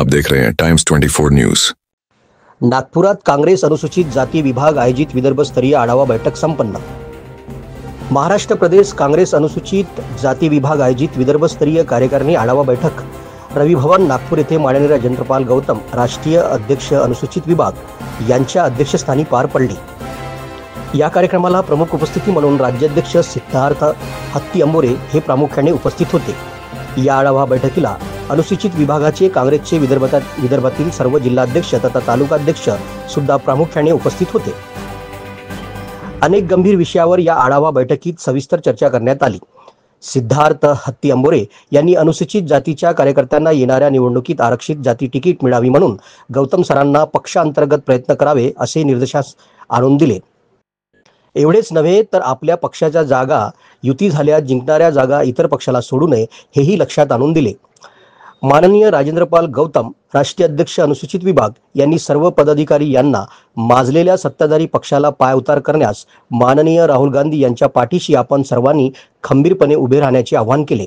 आप देख रहे हैं टाइम्स 24 न्यूज। नागपुरात काँग्रेस अनुसूचित जाती विभाग आयोजित विदर्भस्तरीय आढावा बैठक संपन्न। महाराष्ट्र प्रदेश काँग्रेस अनुसूचित जाती विभाग आयोजित विदर्भस्तरीय कार्यकारिणी आढावा बैठक रवि भवन नागपूर येथे माननीय राजेंद्रपाल गौतम राष्ट्रीय अध्यक्ष अनुसूचित विभाग यांच्या अध्यक्षस्थानी पार पडली। या कार्यक्रमाला प्रमुख उपस्थिती म्हणून राज्याध्यक्ष सिद्धार्थ हत्ती अंबोरे हे प्रामुख्याने उपस्थित होते। या आढावा बैठकीला अनुसूचित विभागाचे काँग्रेसचे विदर्भातील सर्व जिल्हाध्यक्ष तथा तालुकाध्यक्ष सुद्धा प्रामुख्याने उपस्थित होते। अनेक गंभीर विषयावर या आढावा बैठकीत सविस्तर चर्चा करण्यात आली। सिद्धार्थ हत्ती अंबोरे यांनी अनुसूचित जातीच्या कार्यकर्त्यांना येणाऱ्या निवडणुकीत आरक्षित जाती तिकीट मिळावी म्हणून गौतम सरांना पक्षांतर्गत प्रयत्न करावे असे निर्देशास आणून दिले। एवढेच नव्हे तर आपल्या पक्षाच्या जागा युती झाल्या जिंकणाऱ्या जागा इतर पक्षाला सोडू नये हेही लक्षात आणून दिले। माननीय राजेंद्रपाल गौतम राष्ट्रीय अध्यक्ष अनुसूचित विभाग यांनी सर्व पदाधिकारी यांना माजलेल्या सत्ताधारी पक्षाला पायउतार करण्यास माननीय राहुल गांधी यांच्या पाठीशी आपण सर्वांनी खंबीरपणे उभे राहण्याचे आवाहन केले।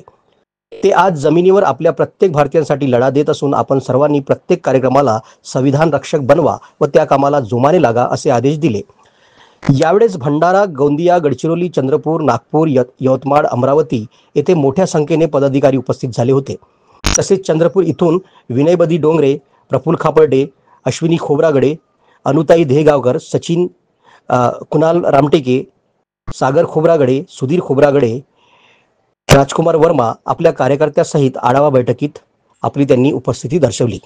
ते आज जमिनीवर आपल्या प्रत्येक भारतीयांसाठी लढा देत असून आपण सर्वांनी प्रत्येक कार्यक्रमाला संविधान रक्षक बनवा व त्या कामाला जोमाने लागा असे आदेश दिले। यावेळेस भंडारा, गोंदिया, गडचिरोली, चंद्रपूर, नागपूर, यवतमाळ, अमरावती येथे मोठ्या संख्येने पदाधिकारी उपस्थित झाले होते। तसेच चंद्रपूर इथून विनय बदी डोंगरे, प्रफुल्ल खापर्डे, अश्विनी खोब्रागडे, अनुताई देहगावकर, सचिन कुणाल रामटेके, सागर खोब्रागडे, सुधीर खोब्रागडे, राजकुमार वर्मा आपल्या कार्यकर्त्यासहित आढावा बैठकीत आपली त्यांनी उपस्थिती दर्शवली।